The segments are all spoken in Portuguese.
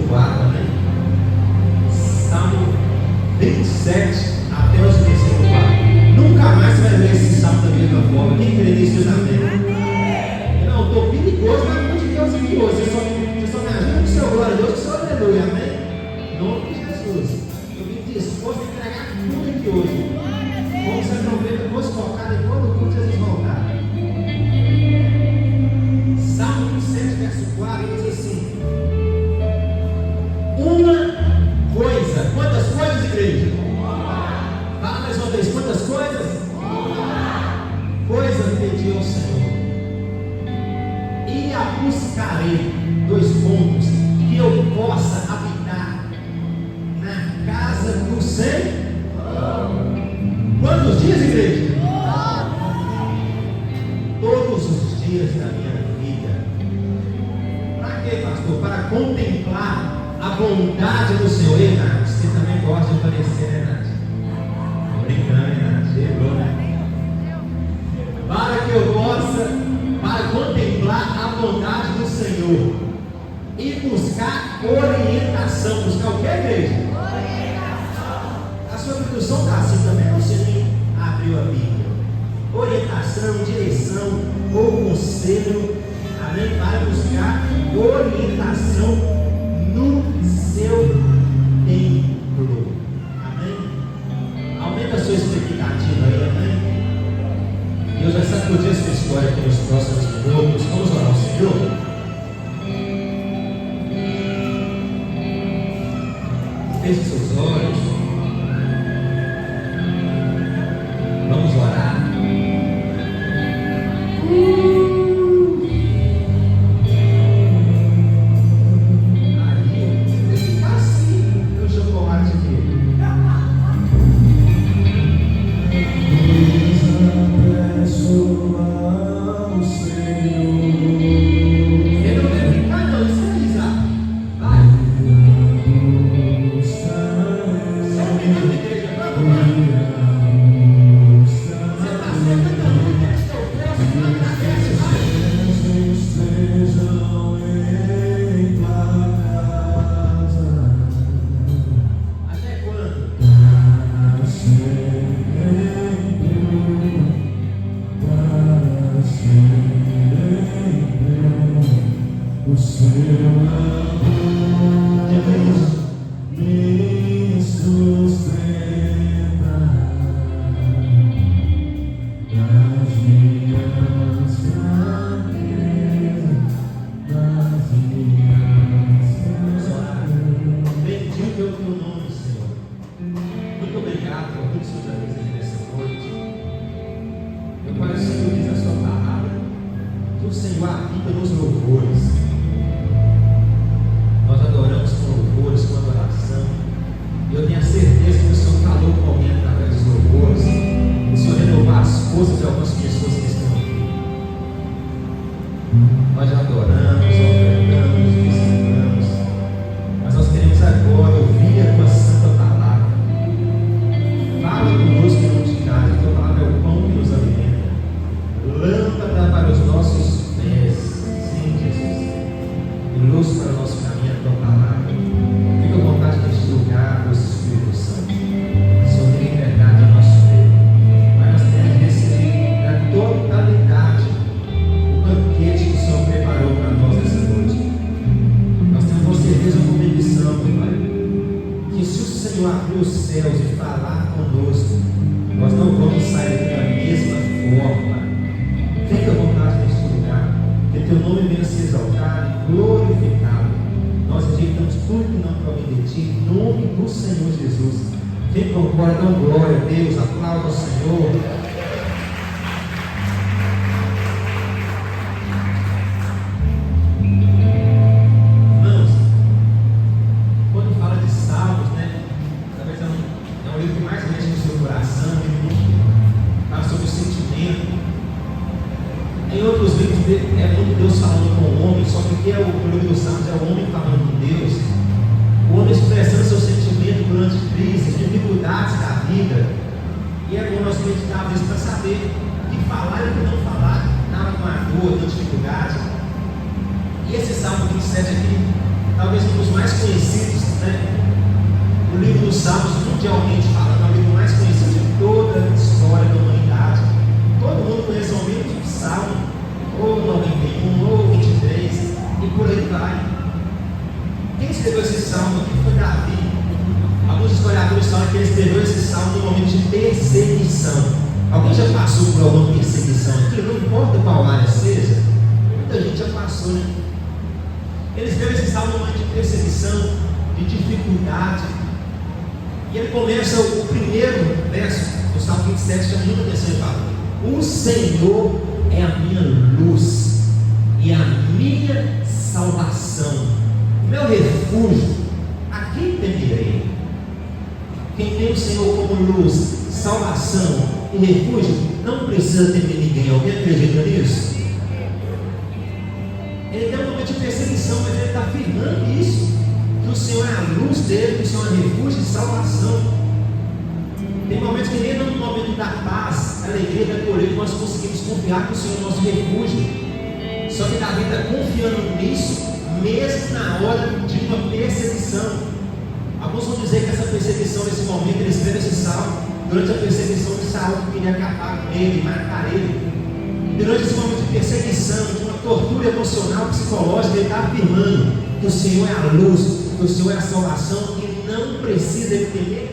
guarda, né? Salmo 27 até os versículos 4. Nunca mais você vai ver esse salmo da mesma forma. Quem crê nisso diz amém. Não, estou perigoso na mão de Deus aqui hoje. Você só me ajuda com o seu glória a Deus, que o seu aleluia, amém? Em nome de Jesus. Eu vim disposto a entregar tudo aqui hoje. Como você não vê, depois focado em todo o culto, Jesus voltar. Salmo 27, verso 4 diz assim: uma coisa. Quantas coisas, igreja? Fala mais uma vez. Quantas coisas? Coisas pedi ao Senhor, e a buscarei. Dois pontos. Que eu possa habitar na casa do Senhor. Quantos dias, igreja? Todos os dias da minha vida. Para quê, pastor? Para contemplar a bondade do Senhor. Ei, Nath, você também gosta de aparecer, né, Nath? Estou brincando, né, Nath? Chegou, né? Para que eu possa, para contemplar a bondade do Senhor e buscar orientação. Buscar o que, igreja? Orientação. A sua tradução está assim também, você nem abriu a Bíblia. Orientação, direção ou conselho, além para buscar orientação no seu templo. Amém? Aumenta a sua expectativa aí, amém? Deus vai sacudir essa história aqui nos próximos minutos. Vamos orar ao Senhor? Feche seus olhos. Vamos orar. E esse Salmo 27 aqui talvez um dos mais conhecidos, né? O livro dos Salmos, mundialmente falando, é o livro mais conhecido de toda a história da humanidade. Todo mundo conhece ao menos um salmo, ou 91, ou 23, e por aí vai. Quem escreveu esse salmo aqui foi Davi. Alguns historiadores falam que ele escreveu esse salmo no momento de perseguição. Alguém já passou por alguma perseguição aqui? Não importa qual área seja, muita gente já passou, né? Ele escreveu esse salmo no momento de perseguição, de dificuldade. E ele começa o primeiro verso do Salmo 27, chama muita atenção e fala: o Senhor é a minha luz e a minha salvação, o meu refúgio, a quem temerei? Quem tem o Senhor como luz, salvação e refúgio, não precisa temer ninguém. Alguém acredita nisso? Ele tem um momento de perseguição, mas ele está afirmando isso, que o Senhor é a luz dele, que o Senhor é refúgio e salvação. Tem momentos que nem no momento da paz, alegria, da colheita, nós conseguimos confiar que o Senhor é o nosso refúgio. Só que Davi está confiando nisso, mesmo na hora de uma perseguição. Alguns vão dizer que essa perseguição, nesse momento, ele escreve esse salmo durante a perseguição de Saul, que queria acabar com ele, matar ele. Durante esse momento de perseguição, de uma tortura emocional, psicológica, ele está afirmando que o Senhor é a luz, que o Senhor é a salvação, e não precisa ele temer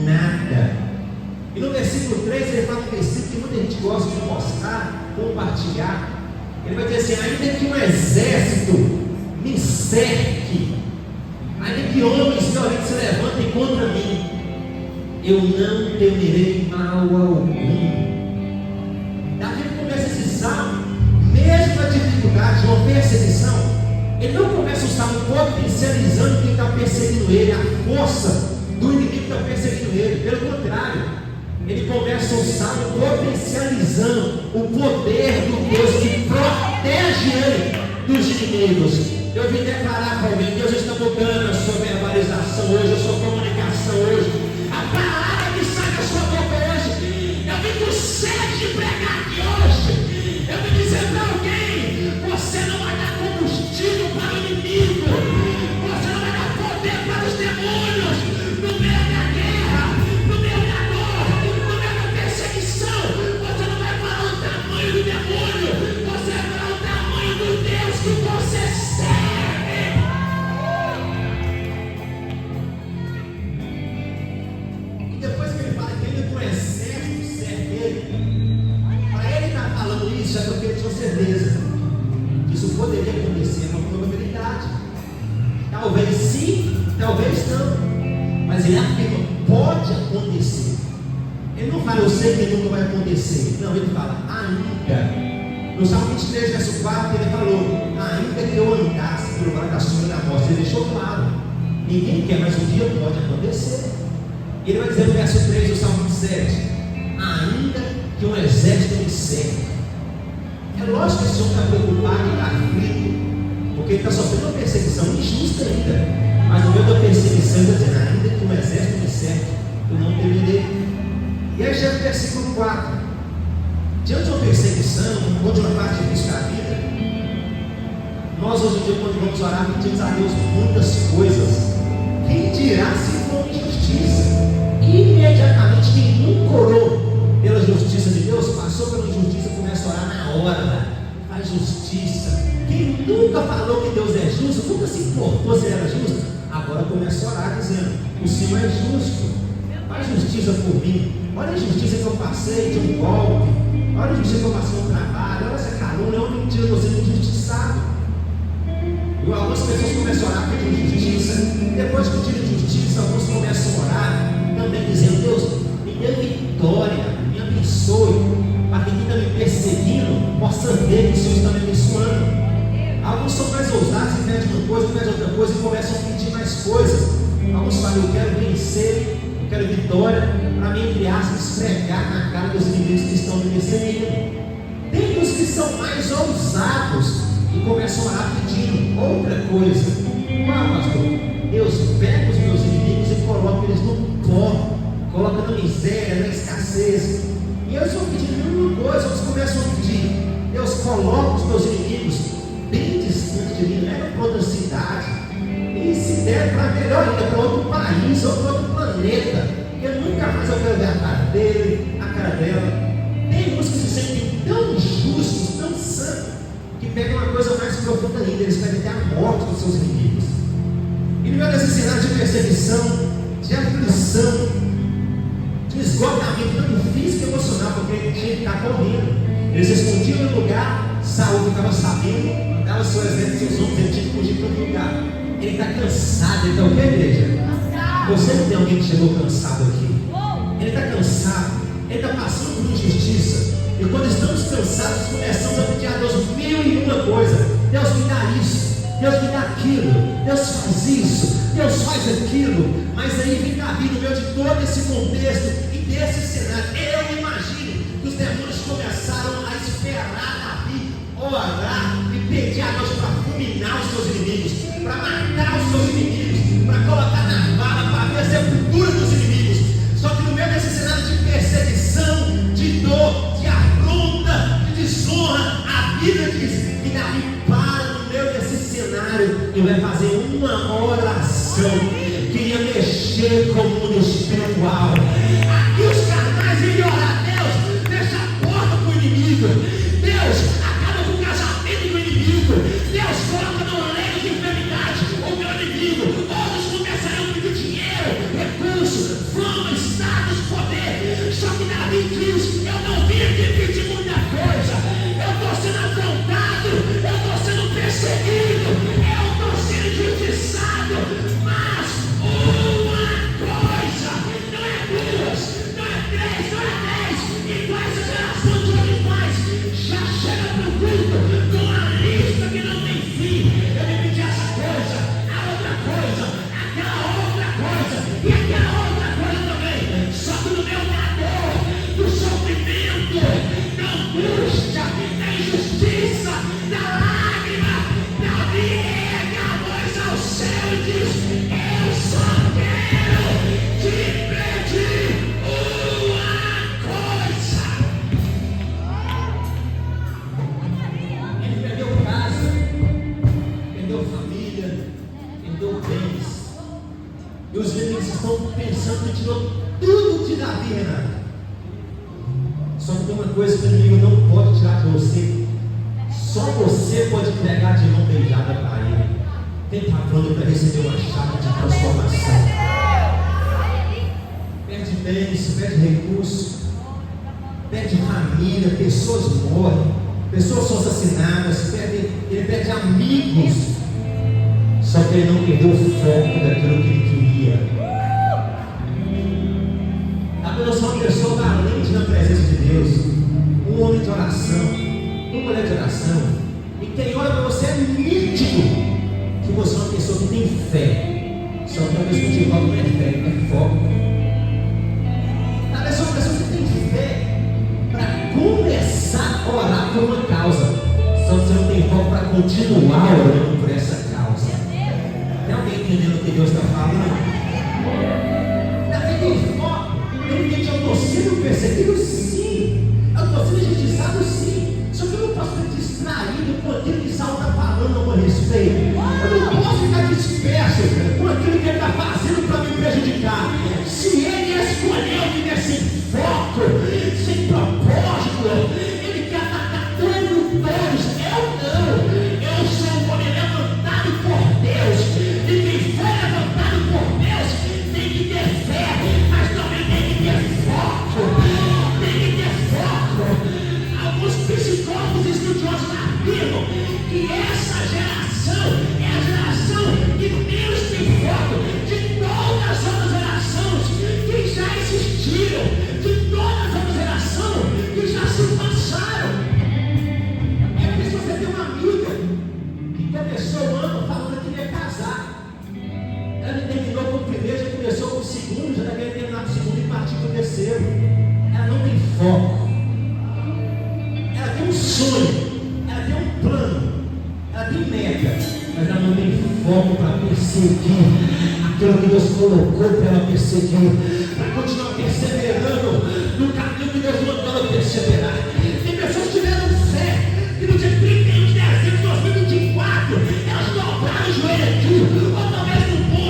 nada. E no versículo 3 ele fala um versículo que muita gente gosta de mostrar, compartilhar. Ele vai dizer assim: ainda que um exército me cerque, ainda que homens violentos se levantem contra mim, eu não temerei mal algum. Davi começa esse salmo, mesmo na dificuldade de uma perseguição, ele não começa o salmo potencializando quem está perseguindo ele, a força do inimigo que está perseguindo ele. Pelo contrário, ele começa o salmo potencializando o poder do Deus que protege ele dos inimigos. Eu vim declarar para alguém: Deus está mudando a sua verbalização hoje, a sua comunicação hoje, a palavra que sai da sua boca hoje. Eu vim com sede de pregar aqui hoje. Eu vim dizer para alguém: você não vai dar combustível para o inimigo, você não vai dar poder para os demônios. No meio da guerra, no meio da dor, no meio da perseguição, você não vai falar o tamanho do demônio, você vai falar o tamanho do Deus que você serve. E depois que ele fala que ele com o exército serve ele, para ele estar falando isso, é porque ele tinha certeza que isso poderia acontecer, uma probabilidade. Talvez sim, talvez não. Mas ele afirma: pode acontecer. Ele não fala: eu sei que nunca vai acontecer. Não, ele fala: ainda. No Salmo 23, verso 4, ele falou: ainda que eu andasse pelo vale da sombra da morte. Ele deixou claro: ninguém quer, mas um dia pode acontecer. Ele vai dizer no verso 3 do Salmo 27: ainda que um exército me cerque. É lógico que esse homem está preocupado e está aflito, porque ele está sofrendo uma perseguição injusta ainda. Mas no meio da perseguição, ele está dizendo: ainda que um exército me cerque, eu não temerei. E aí chega o versículo 4. Diante de uma perseguição, ou de uma parte difícil da vida, nós hoje em dia, quando vamos orar, pedimos a Deus muitas coisas. Quem dirá se for injustiça? Imediatamente, quem nunca orou pela justiça de Deus, passou pela injustiça, começa a orar na hora. Faz justiça. Quem nunca falou que Deus é justo, nunca se importou se ele era justo, agora começa a orar dizendo: o Senhor é justo, faz justiça por mim. Olha a injustiça que eu passei de um golpe, olha a injustiça que eu passei no trabalho, olha essa calúnia, olha a mentira de você injustiçado. E algumas pessoas começam a orar pedindo justiça. Depois de pedir justiça, alguns começam a orar também dizendo: Deus, me dê vitória, me abençoe, para que quem está me perseguindo possa ver que o Senhor está me abençoando. Alguns são mais ousados e pedem uma coisa, pedem outra coisa e começam a pedir mais coisas. Alguns falam: eu quero vencer, eu quero vitória, para mim, entre aspas, esfregar na cara dos inimigos que estão me perseguindo. Tem uns que são mais ousados e começam a orar pedindo outra coisa. Qual, pastor? Deus, pega os meus inimigos e coloca eles no pó, coloca na miséria, na escassez. E eu estou pedindo uma coisa, eles começam a pedir: Deus, coloca os meus inimigos bem distante de mim, leva para outra cidade, ministério, para melhor ainda, para outro país ou para outro planeta. Eu nunca mais eu quero ver a cara dele, a cara dela. Tem uns que se sentem tão justos, tão santos, que pegam uma coisa mais profunda ainda, eles pedem até a morte dos seus inimigos. E no meio desse cenário de perseguição, de aflição, de esgotamento, tanto físico e emocional, porque ele tinha que estar correndo. Eles se escondiam no lugar, Saul ficava sabendo, dava seu exército, seus homens, ele tinha que fugir para outro lugar. Ele está cansado, ele está o que, igreja? Você não tem alguém que chegou cansado aqui? Ele está cansado, ele está passando por injustiça. E quando estamos cansados, começamos a pedir a Deus 1001 coisa. Deus me dá isso, Deus me dá aquilo, Deus faz isso, Deus faz aquilo. Mas aí vem Davi no meio de todo esse contexto e desse cenário. Eu imagino que os demônios começaram a esperar Davi orar e pedir a Deus para fulminar os seus inimigos, para matar os seus inimigos, para colocar na bala, para ver a sepultura dos inimigos. Só que no meio desse cenário de perseguição, de dor, de afronta, de desonra, a Bíblia diz que Davi para no meio desse cenário e vai fazer uma oração. Queria mexer com o mundo espiritual. Aqui os carnais iriam orar: Deus, fecha a porta para o inimigo. Deus, acaba com o casamento do inimigo. Deus, coloca no leito de enfermidade o meu inimigo. Outros começarão a pedir dinheiro, recurso, fama, status, poder. Só que Davi diz: eu não vim aqui pedir muita coisa. Eu estou sendo afrontado, eu estou sendo perseguido, eu estou sendo injustiçado. Mas uma coisa, não é duas, não é três, não é 10. E com essa geração de animais já chega para o culto com uma lista que não tem fim. Eu me pedi essa coisa, a outra coisa, aquela outra coisa e aquela outra coisa também. Só que no meu dor, do sofrimento, da angústia, da injustiça, da lágrima, Davi ergue a voz ao céu e diz: eu só quero te pedir uma coisa. Ele perdeu casa, perdeu família, perdeu bens. E os inimigos estão pensando que tirou tudo de Davi, Renato. Só que tem uma coisa que o inimigo não pode tirar de você. Só você pode pegar de mão beijada para ele. Quem está pronto para receber uma chave de transformação? Perde bens, perde recursos, perde família, pessoas morrem, pessoas são assassinadas, ele perde amigos. Só que ele não perdeu o foco daquilo que ele queria. Apenas uma pessoa valente na presença de Deus, um homem de oração, uma mulher de oração, e quem olha para você é nítido que você é uma pessoa que tem fé. Só que ao mesmo tempo não é fé, é foco. Talvez uma pessoa que tem fé para começar a orar por uma causa, só que você não tem foco para continuar orando por essa causa. Tem alguém entendendo o que Deus está falando? Davi tem foco. Ele diz: eu estou sendo perseguido, sim. Eu estou sendo injustiçado, sim. Só que eu não posso ficar distraído com aquilo que Saul está falando a meu respeito. Eu não posso ficar disperso com aquilo que ele está fazendo para me prejudicar. Se ele escolheu viver sem foco, sem propósito, ele quer atacar todos. Eu não. Eu sou um homem levantado por Deus. E quem foi levantado por Deus tem que ter fé, mas também tem que ter foco. Tem que ter foco. Alguns psicólogos e estudiosos afirmam que essa geração é a geração que menos tem foco de todas as outras gerações que já existiram, de todas as outras gerações que já se passaram. É por isso que você tem uma amiga que começou o ano falando que ia casar. Ela terminou com o primeiro, já começou com o segundo, já deve terminar com o segundo e partir para o terceiro. Ela não tem foco. Ela tem um sonho, ela tem um plano, ela tem meta, mas ela não tem foco para perseguir aquilo que Deus colocou para ela perseguir, para continuar perseverando no caminho que Deus mandou ela perseverar. Tem pessoas que tiveram fé que no dia 31 de dezembro de 2024 elas dobraram o joelho aqui, ou talvez no ponto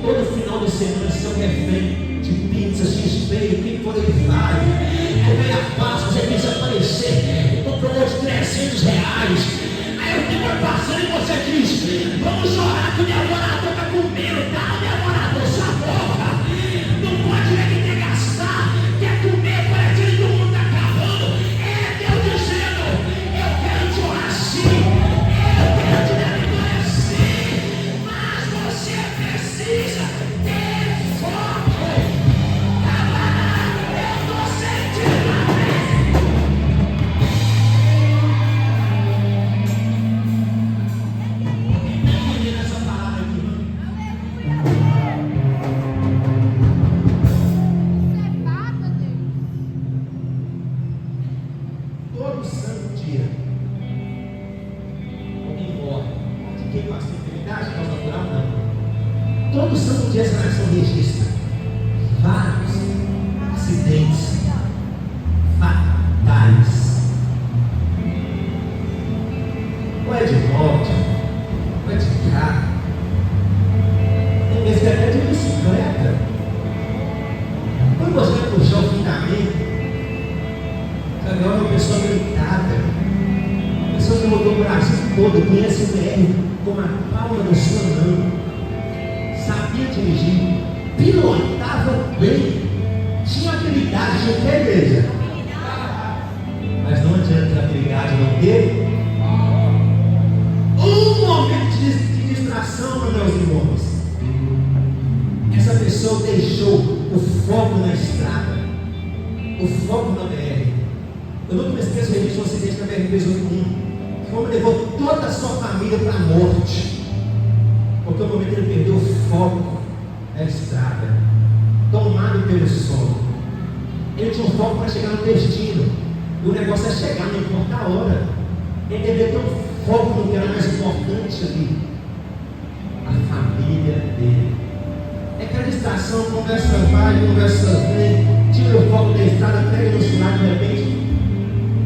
todo final de semana ser um refém de pizza, x-peio, o que for ele faz. Aí vem a Páscoa, você pensa aparecer, comprou de R$300. Aí o tempo vai passando e você diz: vamos chorar que o devorador está comendo, tá? O devorador, sua boca. Não pode ver que tem que gastar, quer comer, parece que o mundo está acabando. É Deus dizendo: eu quero te honrar assim, eu quero te dar vitória assim, mas você precisa ter foco. Camarada, eu estou sentindo a presença. Não entendendo essa palavra aqui, mano. Todo santo dia alguém morre. De quem passa a enfermidade, causa natural, não. Todo santo dia essa nação registra vários acidentes fatais. Ou é de moto, ou é de carro, tem vezes que até de bicicleta. Quando você vai puxar o fundamento, sabe, é uma pessoa gritada, uma pessoa que rodou o Brasil todo, conhece o BR como a palma da sua mão, sabia dirigir, pilotava bem, tinha habilidade, tinha que igreja. Mas não adianta a habilidade não ter um momento de distração, meus irmãos. Essa pessoa deixou o foco na estrada, o foco na BR. Eu nunca me esqueço de um acidente na BR-381. Como levou toda a sua família para a morte, porque no momento ele perdeu o foco da estrada, tomado pelo sono. Ele tinha um foco para chegar no destino, e o negócio é chegar, não importa a hora. Ele deveria ter um foco no que era mais importante ali, a família dele. É aquela distração, conversa vai, conversa vem, tira o foco da estrada, pega no sinal, de repente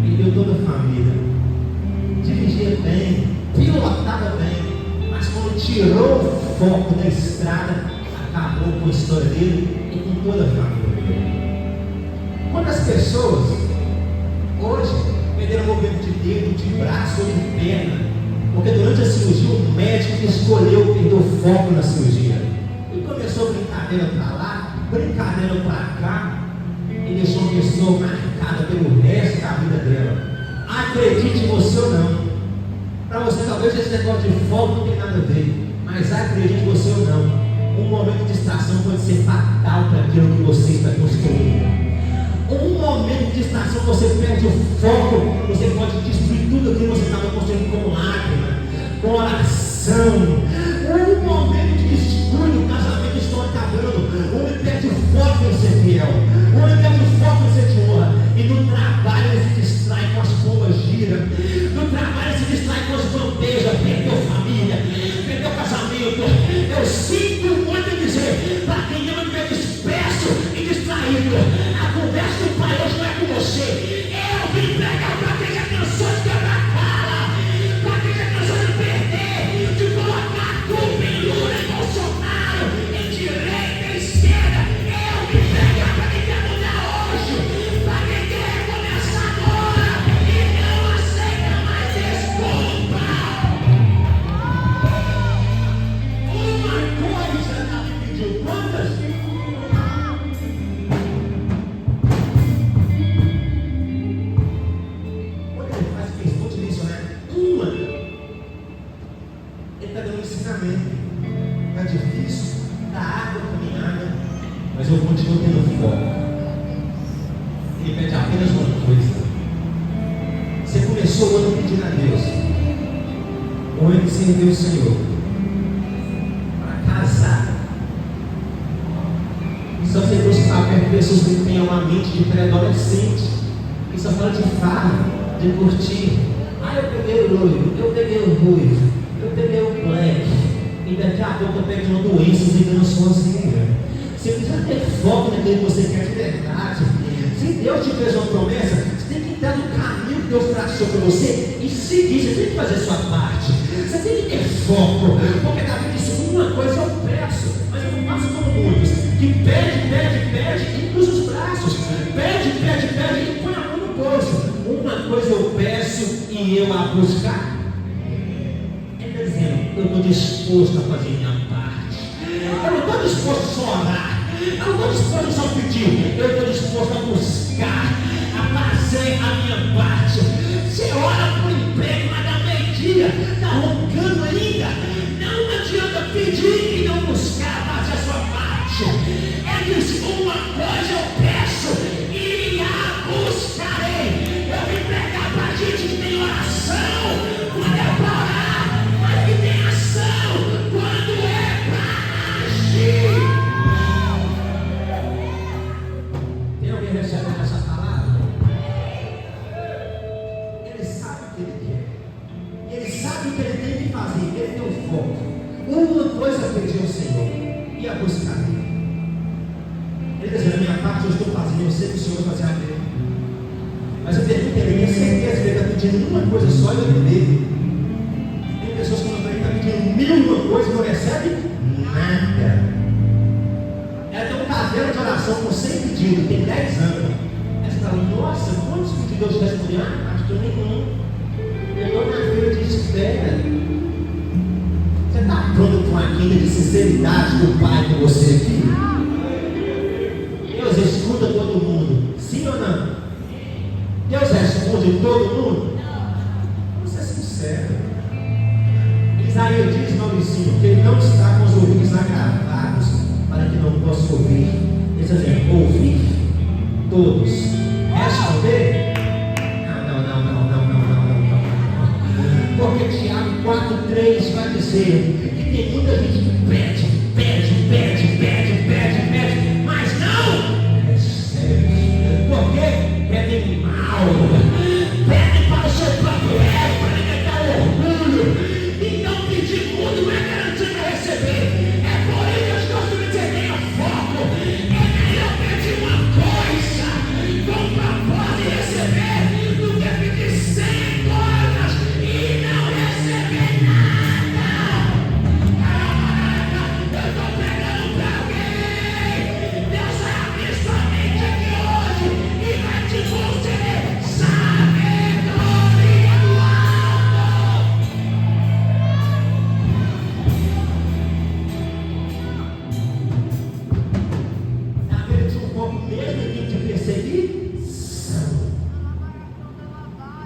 perdeu toda a família. Dirigia bem, pilotava bem, mas quando tirou o foco da estrada, acabou com a história dele e com toda a família dele. Quantas pessoas hoje perderam o movimento de dedo, de braço ou de perna, porque durante a cirurgia o médico escolheu perder o foco na cirurgia e começou brincadeira para lá, brincadeira para cá, e deixou a pessoa marcada pelo resto da vida dela. Acredite você ou não, para você talvez esse negócio de foco não tem nada a ver, mas acredite você ou não, um momento de distração pode ser fatal para aquilo que você está construindo. Um momento de distração, você perde o foco, você pode destruir tudo aquilo que você estava construindo com lágrima, com oração. Um momento de descuido, o casamento está acabando, o homem perde o foco em ser fiel, o homem perde o foco em ser de honra, e no trabalho ele se distrai com as bombas giras, no trabalho ele se distrai com as bandejas, perdeu família, perdeu casamento. Eu sinto muito dizer, para quem ama me ver disperso e distraído, a conversa do Pai hoje não é com você. Eu vim pregar para quem já cansou de quebrar cara, para quem já cansou de perder, de colocar culpa em Lula, em Bolsonaro, em direita, em esquerda. Eu vim pregar para quem quer mudar hoje, para quem quer recomeçar agora e não aceita mais desculpa. Uma coisa não me pediu quantas? Está difícil, está água caminhada, mas eu continuo tendo foco. Ele pede apenas uma coisa. Você começou o ano pedindo a Deus, o ano que serviu o Senhor, para casar. Isso é você buscar perto de pessoas que têm uma mente de pré-adolescente. Isso é fala de farra, de curtir. Eu peguei o loiro, eu peguei o ruivo, eu peguei o black. E daqui a pouco eu pego uma doença ligando sozinha. Você precisa ter foco naquilo que você quer de verdade. Se Deus te fez uma promessa, você tem que entrar no caminho que Deus traçou para você e seguir. Você tem que fazer a sua parte. Você tem que ter foco. Porque Davi disse: uma coisa eu peço, mas eu não pede e cruza os braços. Pede e põe a mão no bolso. Uma coisa eu peço e eu a buscar. Ele está dizendo, eu estou disposto a fazer minha parte. Eu não estou disposto só a orar. Eu não estou disposto só a pedir. Eu estou disposto a buscar, a fazer a minha parte. Você ora por emprego, mas dá meio-dia, está roncando ainda. Não adianta pedir e não buscar fazer a sua parte. Ele disse, uma coisa eu peço e a buscarei. Eu vim pregar para a gente que tem oração quando é para orar, mas que tem ação quando é para agir. Tem alguém recebendo essa palavra? Ele sabe o que ele quer. Ele sabe o que ele tem que fazer. Ele tem um foco. Uma coisa eu pedi ao Senhor e a buscarei. Ele diz, a minha parte eu estou fazendo, eu sei que o Senhor vai fazer a dele. Mas eu pergunto, ele tem certeza que ele está pedindo uma coisa só e eu dele. Tem pessoas que estão pedindo 1000 coisas e não recebe nada. Ela tem um caderno de oração com 100 pedidos, tem 10 anos. Aí você fala, nossa, quantos pedidos eu respondi? Ah, pastor, nenhum. Eu estou na fila de espera. Você está pronto com a quinta de sinceridade do Pai com você aqui? Deus escuta todo mundo, sim ou não? Deus responde todo mundo? Vamos ser sinceros. Isaías diz, Mauricinho, que ele não está com os ouvidos agravados para que não possa ouvir. Ele está dizendo, ouvir todos. Responder? Não. Porque Tiago 4,3 vai dizer que tem muita gente que pede, mas não recebe. Porque pedem mal, pedem para o seu próprio ego, para alimentar o orgulho. Então pedir muito não é garantia para receber. É por isso que eu estou dizendo, tenha foco. É melhor pedir uma coisa com propósito de receber do que pedir 100 coisas e não receber nada. Eu estou pregando para alguém. Deus vai abrir sua mente aqui hoje e vai te conceder sabedoria do alto. Davi tinha um pouco medo de perseguição.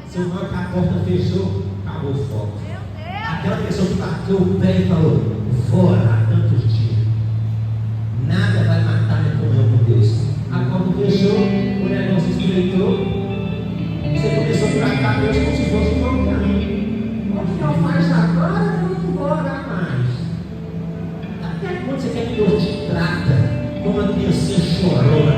Se o irmão que a porta fechou, acabou o foco. Aquela pessoa que bateu o pé e falou, fora há tantos dias. Nada vai matar minha comunhão com Deus. A porta fechou, o negócio estreitou. Você começou a tratar Deus como se fosse um bom caminho. O que eu faço agora, eu não vou orar mais. Até quando você quer que Deus te trata como uma criancinha chorona?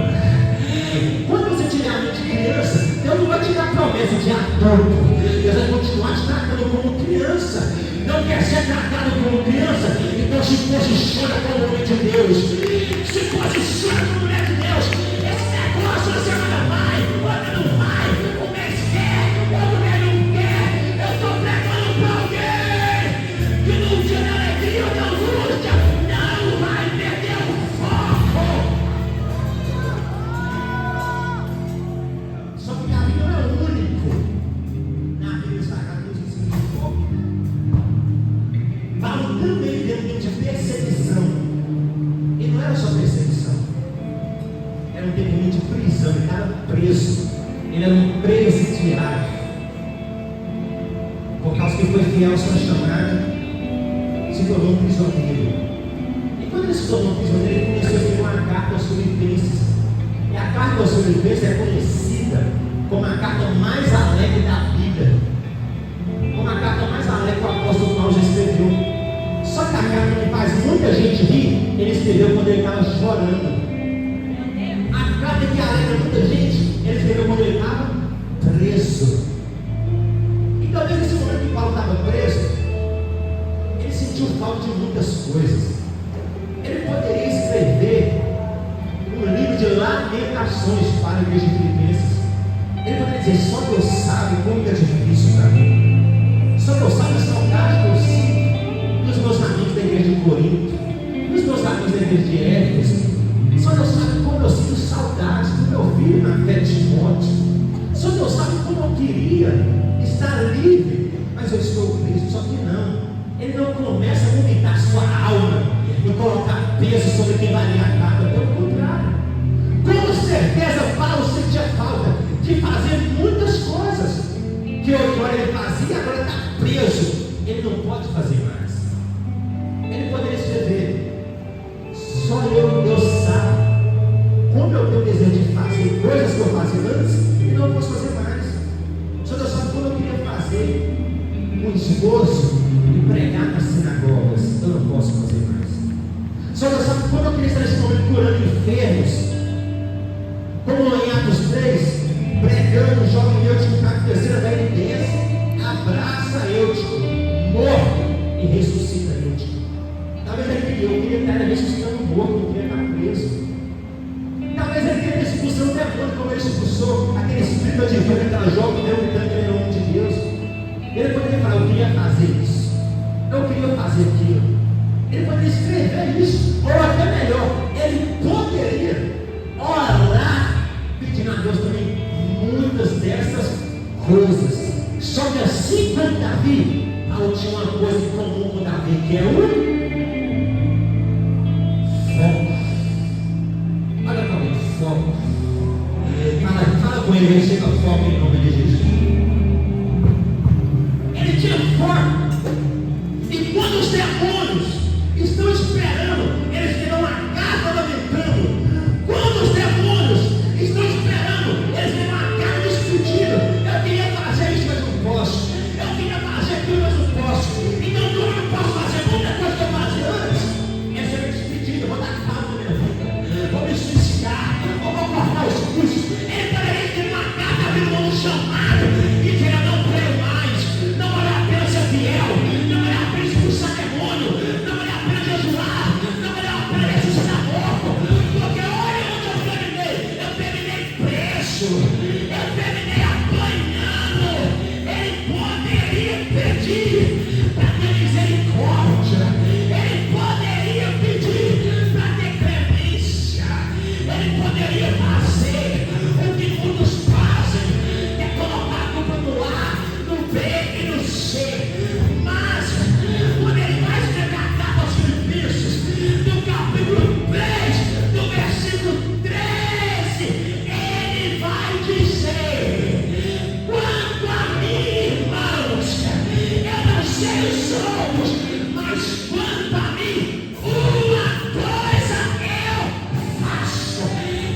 Quando você tiver a mente de criança, Deus não vai te dar promessa de adulto. Deus vai continuar te tratando como criança. Não quer ser tratado como criança? Então se posiciona como mulher de Deus. Se posiciona como mulher de Deus. Esse negócio você não vai, outra não vai. O mês quer, outro mês não quer. Eu estou pregando para alguém que no dia da alegria ou da angústia não vai perder o foco. Só que Davi não é o único na Bíblia Sagrada que nos ensina de foco. Paulo também dentro de perseguição. E não era só perseguição. Era um tempo de prisão. Ele estava preso. Ele era um presidiário. Por causa que foi fiel à sua chamada, se tornou um prisioneiro. E quando ele se tornou um prisioneiro, ele começou a escrever uma carta aos Filipenses. E a carta aos Filipenses é conhecida como a carta mais alegre da Bíblia. Como a carta mais alegre que o apóstolo Paulo já escreveu. Só que a carta que faz muita gente rir, ele escreveu quando ele estava chorando. A carta que alegra muita gente, ele escreveu quando ele estava preso. E talvez nesse momento que Paulo estava preso, ele sentiu falta de muitas coisas. Ele poderia escrever um livro de lamentações para a igreja de Filipenses. Ele poderia dizer, só Deus sabe como é difícil para mim. Só Deus sabe a saudade que eu sinto dos meus amigos da igreja de Corinto, dos meus amigos da igreja de Éfeso. Só Deus poderia estar livre, mas eu estou preso. Só que não, ele não começa a vomitar sua alma e colocar peso sobre quem vai lhe acabar. Pelo contrário, com certeza Paulo sentia falta de fazer muitas coisas que outrora ele fazia, agora está preso. Ele não pode fazer mais. Ele poderia escrever: só Deus sabe como eu tenho desejo de fazer coisas que eu fazia antes e não posso fazer mais. Só Deus sabe como eu queria fazer um esforço e pregar nas sinagogas, eu não posso fazer mais. Só Deus sabe como eu queria estar nesse momento curando enfermos, como em Atos 3, pregando um jovem Eutico na terceira da evidência, abraça Eutico, morre e ressuscita Eutico. Talvez eu queria estar ressuscitando morto, não queria estar preso. Talvez ele queria expulsar o demônio, como ele expulsou aquele espírito adivino, aquela jovem gritando em nome de Deus. Ele poderia falar: eu queria fazer isso, eu queria fazer aquilo. Ele poderia escrever isso, ou até melhor, ele poderia orar pedindo a Deus também muitas dessas coisas. Só que assim como Davi, Paulo tinha uma coisa em comum com Davi, que é o foco. Olha para mim, foco. Fala com ele, chega foco em nome de Jesus. Ele tinha foco. E quando os demônios estão esperando, eles terão uma casa lamentando. Quando os demônios estão esperando, eles terão uma casa discutindo. Eu queria fazer isso, mas não posso. Eu queria fazer aquilo, mas não posso. Então, como eu não posso fazer muita coisa que eu fazia antes, eles serão despedidos. Vou dar cabo na minha vida, vou me suicidar, ou vou cortar os pulsos. Ele poderia ter uma casa vindo no chamado e dizer: eu não creio mais, não vale a pena ser fiel, não vale a pena expulsar demônio, não vale a pena jejuar, não vale a pena ressuscitar morto, porque olha onde eu terminei preso, eu terminei apanhando. Ele poderia pedir para ter misericórdia, ele poderia pedir para ter clemência, ele poderia fazer o que muitos fazem, que é colocar a culpa no A, no B e no C. Mas quando ele vai escrever a carta aos Filipenses, no capítulo 3, no versículo 13, ele vai dizer: quanto a mim, irmãos, eu não sei os outros, mas quanto a mim, uma coisa eu faço.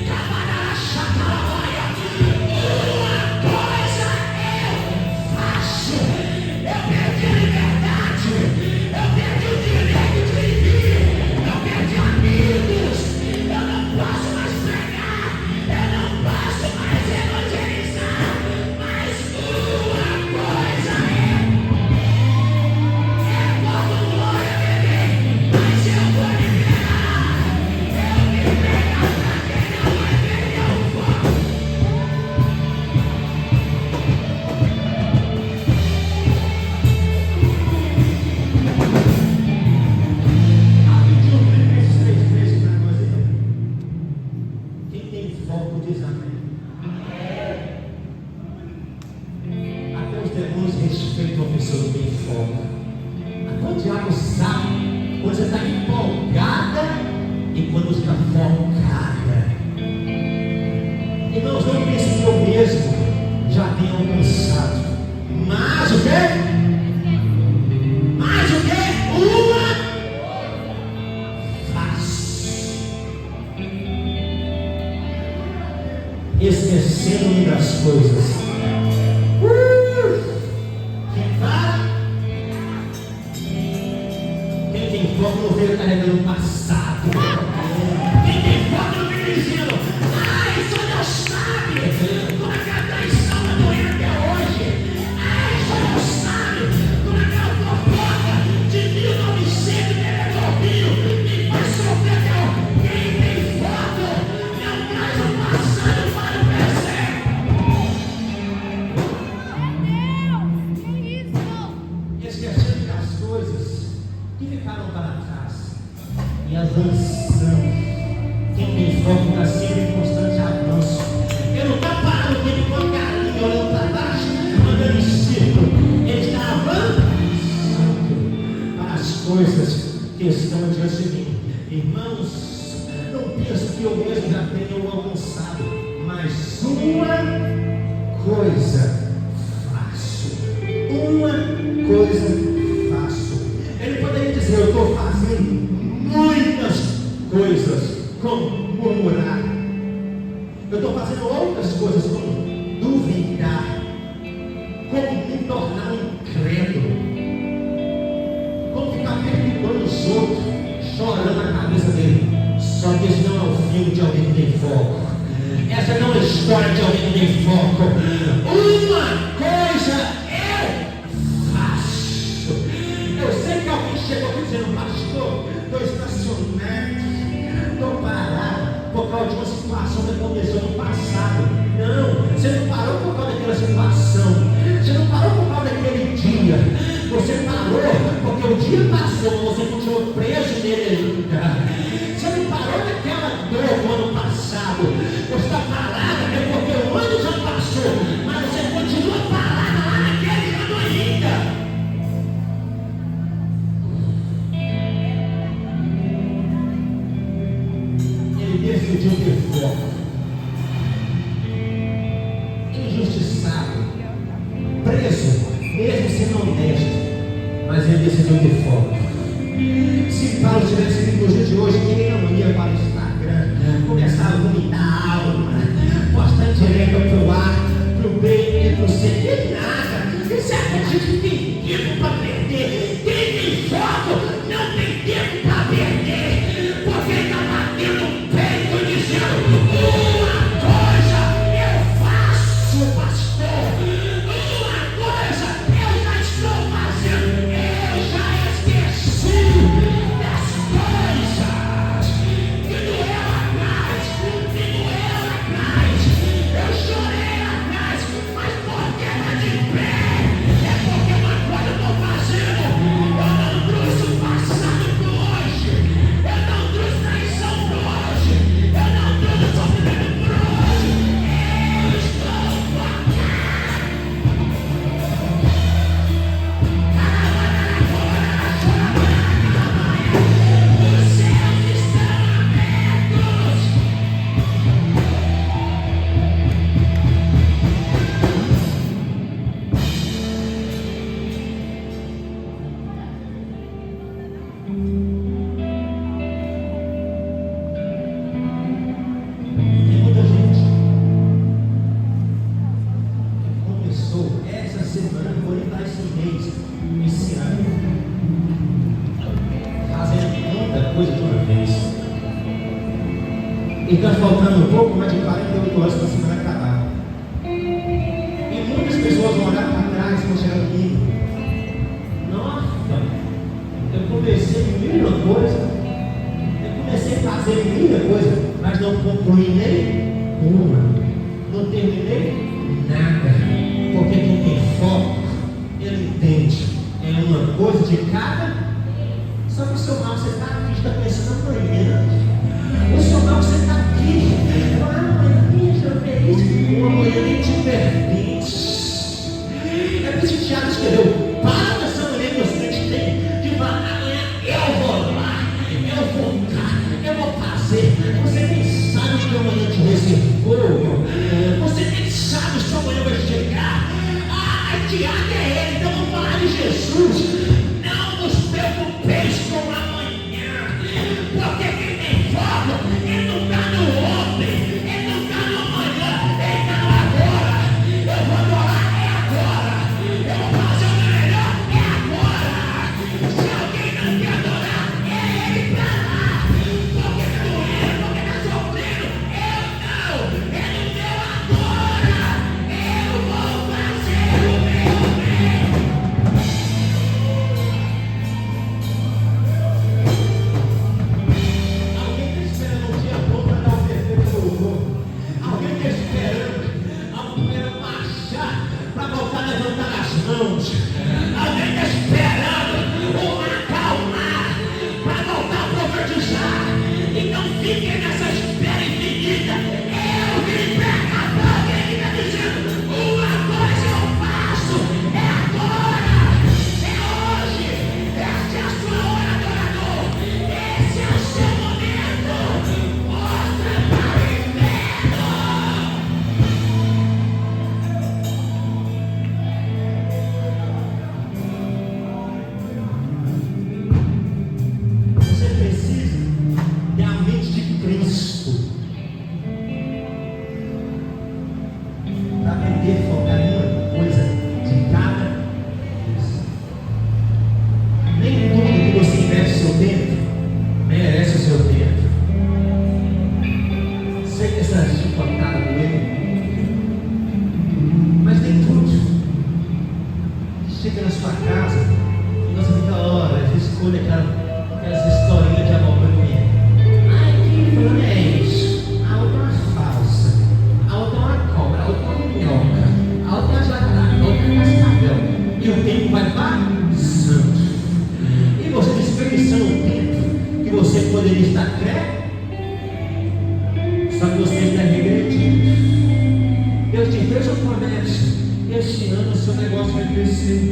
Camarada Chacalaia, uma coisa eu faço. Eu perdi a liberdade, eu perdi o direito de viver, eu perdi amigos, eu não posso mais pregar, eu não posso mais evangelizar, mas uma coisa é pouco glória, bebê, mas eu vou liberar, eu me entregar pra quem não vai perder o foco. Rapidinho, esses 3 meses para nós aí. Quem tem foco diz amém. Até os demônios respeitam a pessoa que tem foco. Até o diabo sabe quando você está empolgada e quando você está focada. Irmãos, não pense que eu mesmo já tenho alcançado. Mas o quê? Mais o quê? Uma face. Esquecendo-me das coisas. Quem fala? Quem tem foco não veio carregando o passado. Quem tem foco não veio dizendo: ai, só Deus sabe como é que a traição vai morrer até hoje. Ai, só Deus sabe como é que a fofoca de 1900 me faz sofrer até hoje. Quem tem foco não traz o passado para o presente. coisas que estão diante de mim. Irmãos, não penso que eu mesmo já tenha alcançado, mas uma coisa faço. Uma coisa faço. Ele poderia dizer: eu estou fazendo muitas coisas, como murmurar. Eu estou fazendo outras coisas, como duvidar, como me tornar um incrédulo, como ficar perturbando os outros, chorando na cabeça dele. Só que esse não é o filme de alguém que tem foco. Essa não é a história de alguém que tem foco. Uma coisa eu faço. Eu sei que alguém chegou aqui dizendo: pastor, estou estacionado, estou parado por causa de uma situação que aconteceu no passado. Não, você não parou por causa daquela situação. Você não parou por causa daquele dia. Você parou porque o dia passou, você continuou preso nele ainda. Você não parou daquela dor do ano passado. Você está parado porque o ano já passou, mas você continua parado lá naquele ano ainda. Ele decidiu ter foco. Injustiçado, preso, mesmo sendo honesto, mas ele decidiu ter foco. Se Paulo tivesse vindo no dia de hoje, ele não ia para o Instagram, começar a vomitar a alma, postar direto para o ar, para o B e para o C, nem nada. Isso é a gente que tem tempo para perder. Quem tem foco não tem tempo para perder, porque está batendo um peito dizendo: uma coisa eu faço, pastor, uma coisa eu já estou fazendo, eu já esqueci das coisas que doeu atrás, eu chorei atrás, mas porque está de pé, é porque uma coisa eu estou fazendo. Eu não trouxe o passado para hoje, eu não trouxe traição para hoje, eu não trouxe sofrimento para hoje, eu estou focado. Os céus estão abertos. Tem muita gente que começou essa semana, vou lembrar esse mês, esse ano, fazendo muita coisa de uma vez. E está faltando um pouco mais de 48 horas para a semana acabar. E muitas pessoas vão olhar para trás e vão chegar comigo: nossa, eu comecei mil coisa, eu comecei a fazer mil coisa, mas não concluí nem uma, não terminei nada. Porque quem tem foco, ele entende, é uma coisa de cada. Só que o seu mal, você está aqui, está pensando amanhã. O seu mal, você está aqui, amanhã deixa eu ver isso, o amanhã nem te pertence. É por isso que Tiago escreveu: para dessa maneira que você tem de falar: amanhã eu vou lá, eu vou cá, eu vou fazer. Você nem sabe o que amanhã te reservou, você nem sabe se amanhã vai chegar. Tiago é ele, então vamos falar de Jesus. Não nos preocupeis com amanhã, porque quem tem foco, ele não está no ontem, ele não está no amanhã, ele está no agora. Eu vou adorar, é agora. Eu vou fazer o meu melhor, é agora. Se alguém não quer adorar, é ele para lá. Porque está doendo, porque está sofrendo, eu não. É no meu agora. Eu vou fazer o meu bem. Alguém está esperando um dia bom para dar o perfeito louvor. Alguém está esperando a primeira marchar para voltar a levantar as mãos. Alguém está esperando uma acalmar para voltar a profetizar. Então fiquem nessa espera infinita. Eu vim para cá, alguém está dizendo: uma coisa eu faço, é agora, é hoje, essa é a sua hora aprender a focar em uma coisa de cada vez. Nem tudo que você investe seu tempo merece o seu tempo. Sei que essa chicotada doeu, mas nem tudo chega na sua casa e você fica horas, escolhe aquelas historinhas de amor para mim. Ai, que fulano é isso? A outra é uma falsa, a outra é uma cobra, a outra é uma minhoca, a outra é uma jacaré, a outra é uma cascavel. E o tempo vai passando. E você desperdiçando o tempo que você poderia estar crendo, só que você está regredindo. Deus te fez uma promessa. Este ano o seu negócio vai crescer.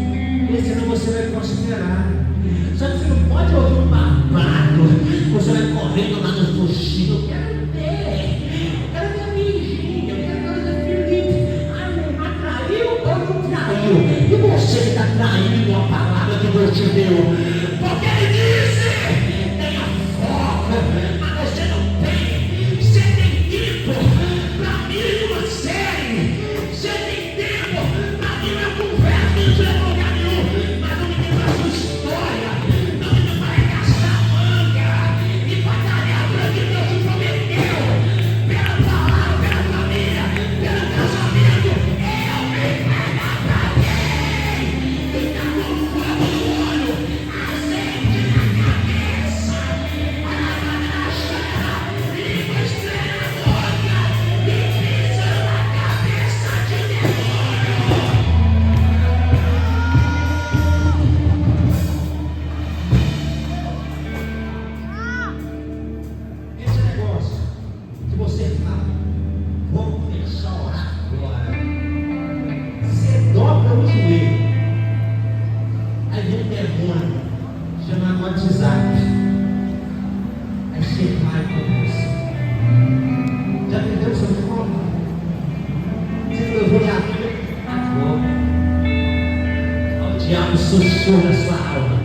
Esse ano você vai prosperar. Só que você não pode ouvir um babado. Você vai correndo lá nos coxinhos. Eu quero ver a Virgínia, eu quero ver a Felipe. Ah, mas traiu ou não traiu? E você que está traindo a palavra que Deus te deu? Porque Ele disse: tenha foco, mas você não tem. Você tem tempo para mim uma série. Você tem tempo para mim uma conversa. Não te leva a lugar nenhum. Mas não me lembra a sua história. Não me lembra a gastar manga e batalhar para que Deus te prometeu. Pela palavra, pela família, pelo casamento. Eu me pego para quem? E está com fogo no olho. Aceite na cabeça. Palavra na chama. Língua estranha na boca. E pisa na cabeça de demônio. Esse negócio que você fala, vamos começar a orar agora. Você dobra o joelho. Aí vem um demônio chamado WhatsApp. Aí você vai e começa. Já perdeu o seu foco? Você falou, eu vou ler a Bíblia agora. O diabo sussurra na sua alma.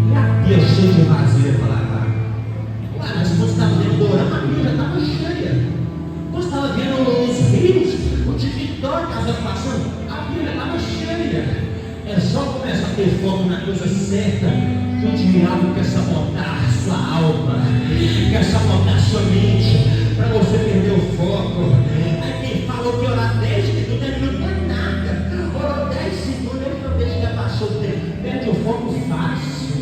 E a Bíblia cheia de vazio para lá. Ué, mas você estava vendo orando, a Bíblia estava cheia. Você estava vendo os rios, o TikTok estava passando, a Bíblia estava cheia. É só começar a ter foco na coisa certa que o diabo quer sabotar sua alma, quer sabotar sua mente, para você perder o foco. Aí quem falou que orar 10 minutos, 10 minutos não é nada. Orou 10 segundos, ele não deixa que já passou o tempo. Perde o foco fácil.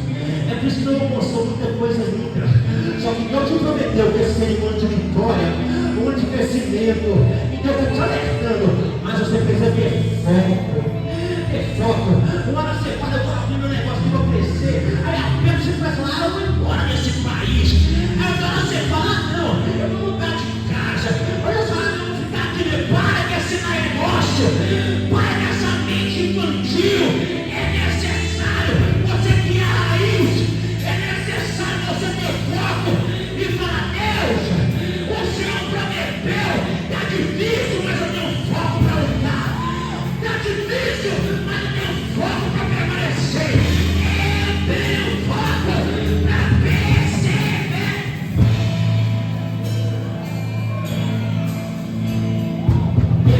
É por isso que não almoçou muita coisa linda. Só que Deus te prometeu que esse seria um ano de vitória, um ano de crescimento. Então eu estou te alertando, mas você precisa ter foco. Ter foco. Uma hora você fala, eu estou abrindo um negócio que vou crescer. Aí apenas você começa a falar, eu vou embora desse país. Aí outra hora você fala, não, eu vou mudar de casa. Olha só, eu vou ficar aqui. Para com esse negócio. Para com essa mente infantil. É necessário você criar raiz. É necessário você ter foco e falar, Deus, o Senhor prometeu. Está difícil, mas eu tenho foco para lutar. Está difícil, mas eu tenho foco para permanecer. Eu tenho foco para perceber.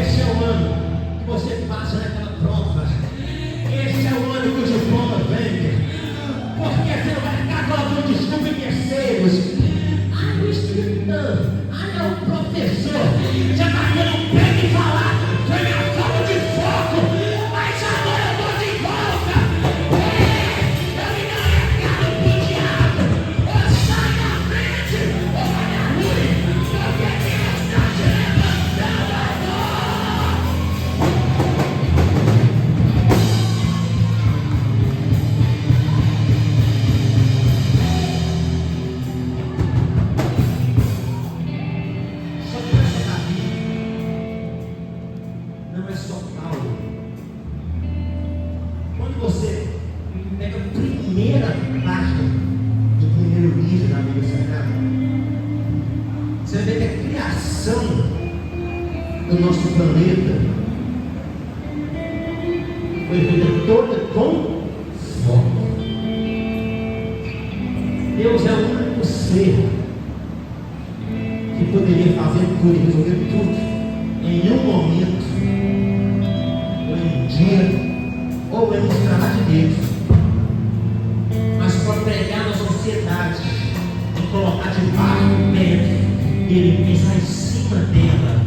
Esse é o ano que você passa naquela prova. Esse é o ano que o diploma vem. Porque você não vai ficar colocando desculpa em terceiros. Ai, o escritor. Ai, é o professor. Você está vendo um pé de falar. Foi minha falta de foco. Mas agora eu estou de volta. Eu me dou recado pro diabo. Ou sai da frente, ou vai dar ruim. Porque Deus está te levantando agora. Só que essa Davi não é só Paulo. Quando você pega a primeira página do primeiro livro da Bíblia Sagrada, você vai ver que a criação do nosso planeta foi feita toda com foco. Deus é o único ser que poderia fazer tudo, resolver tudo em um momento podemos falar de Deus, mas para pregar na sociedade e colocar debaixo do pé, ele pisar em cima dela.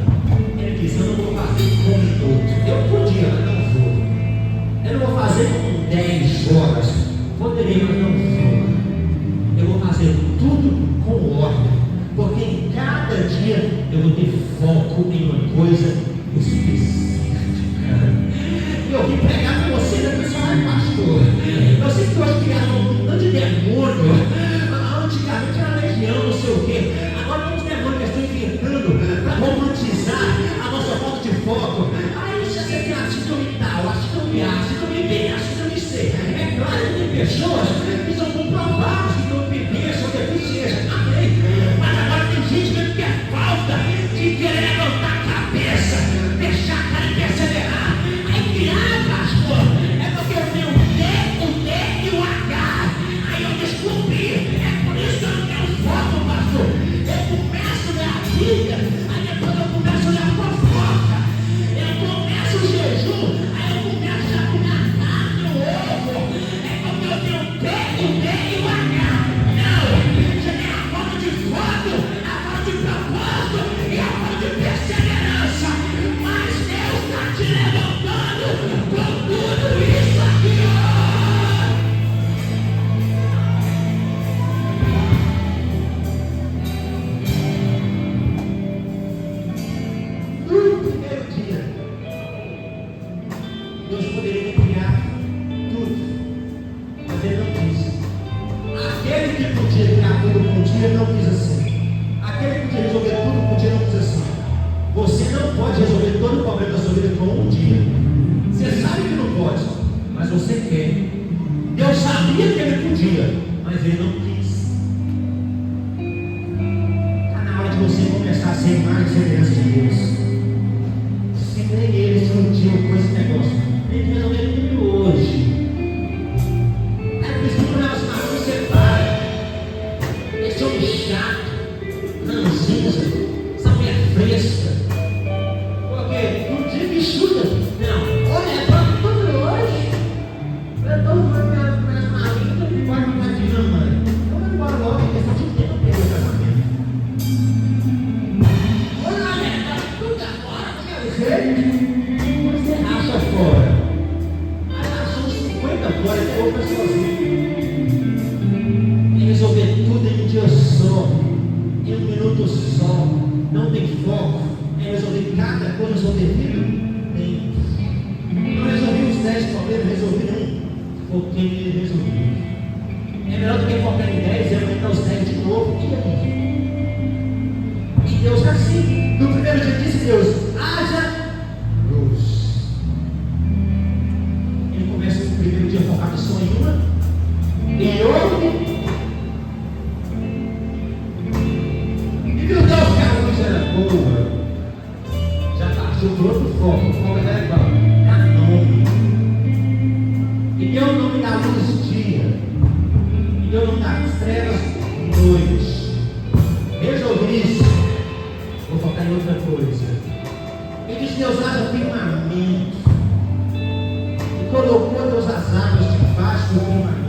Ele diz: eu não vou fazer com um minuto. Eu podia, mas não vou. Eu não vou fazer com 10 horas. Poderia, mas não vou. Eu vou fazer tudo com ordem, porque em cada dia eu vou ter foco em uma coisa específica. Eu vim pregar para você, né, pessoal? Pastor, eu sei que hoje criaram um tanto de demônio. Antigamente era legião, não sei o quê. Agora tem uns demônios que estão inventando para romantizar a nossa falta de foco. Aí você tem a síndrome tal, a síndrome A, a síndrome B, a síndrome C. É claro que tem pessoas que são comprovadas que não bebês, são deficientes. Amém. Mas agora tem gente mesmo que é falta de querer levantar a cabeça, deixar a cara e perseverar. Aí criar, pastor, é porque eu tenho o D e o H. Aí eu descobri. É por isso que eu não tenho foco, pastor. Eu começo a ler a Bíblia, aí depois eu começo a ler a fofoca. Eu começo o jejum, aí eu começo a comer a carne, o ovo. É porque eu tenho o D e o H. Não, você tem a falta de foco, a falta de propósito e a falta de perseverança. Mas Deus está te levantando com tudo isso aqui, ó. No primeiro dia, Deus poderia criar tudo, mas Ele não quis. Aquele que podia criar tudo com um dia não quis assim. Aquele que podia resolver tudo com um dia não quis assim. Você não pode resolver todo o problema da sua vida com um dia. Você sabe que não pode, mas você quer. Deus sabia que Ele podia, mas Ele não quis. Está na hora de você começar a ser mais semelhança de Deus. Se nem Ele se iludiu com esse negócio, Ele resolveu tudo hoje. É por isso que o relacionamento se separa. Esse homem chato, ranzinza, essa mulher fresca. Porque no dia que chuta, não, olha, é para tudo hoje. Eu estou mandando para as malinhas e pode me dar de mãe. Eu vou embora logo, porque esse dia que eu perdi o casamento. Olha, está tudo agora, meu jeito. Você acha fora. Aí nós somos 50 fora, até outra sozinho. E resolver tudo em um dia só, em um minuto só. Não tem foco. É resolver cada coisa só devido tempo. Não resolvi os 10 problemas, resolvi um. Foquei nele, resolvi. É melhor do que focar em 10 e aumentar os 10 de novo. E aí? E Deus é assim. No primeiro dia disse Deus: haja luz. Ele começa no primeiro dia focado só em uma. E ouve. E viu Deus que a luz era boa. Já partiu para outro foco. O foco era igual. Era nome. E deu o nome da luz dia. E deu o nome das trevas noite. Resolvi isso. Vou focar em outra coisa. E disse Deus: haja firmamento. E colocou Deus as águas debaixo do firmamento.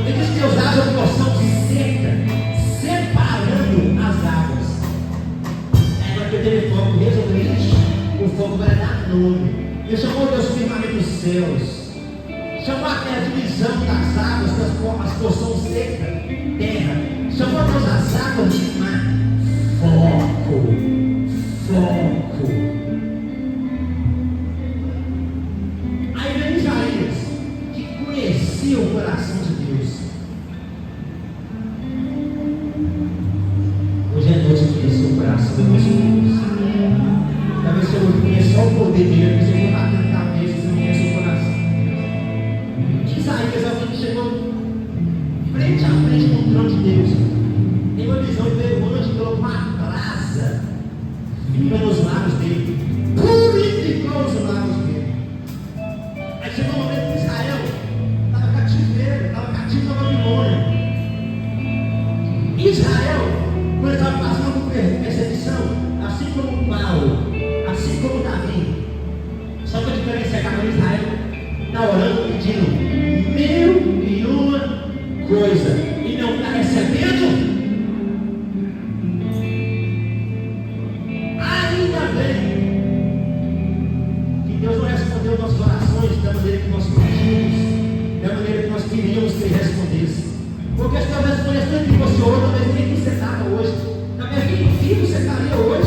E disse Deus: haja uma porção seca, separando as águas. Agora que eu tenho foco, resolvi isso. O foco vai dar nome. Ele chamou Deus firmamento dos céus. Chamou a divisão das águas, as porções secas, terra. Chamou Deus as águas de mar. Foco. Aí vem Isaías, que conhecia o coração de Deus. Hoje é noite de conhecer o coração do nosso Deus. Talvez se eu conheça só o poder dele, você for batendo cabeça, você não conhece o coração. Isaías, alguém que chegou frente a frente com o trono de Deus. Tem uma visão e veio um anjo e colocou uma brasa viva nos lábios dele. Purificou os lábios dele. Aí chegou um momento que Israel estava cativeiro, estava cativo na Babilônia. Israel, quando estava passando por perseguição, assim como Paulo, assim como Davi, está orando pedindo mil e uma coisa e não está recebendo? Ainda bem que Deus não respondeu nossas orações da maneira que nós pedimos, da maneira que nós queríamos que Ele respondesse. Porque se talvez respondesse nem que você orou, talvez nem que você estava hoje, talvez nem que você estaria hoje.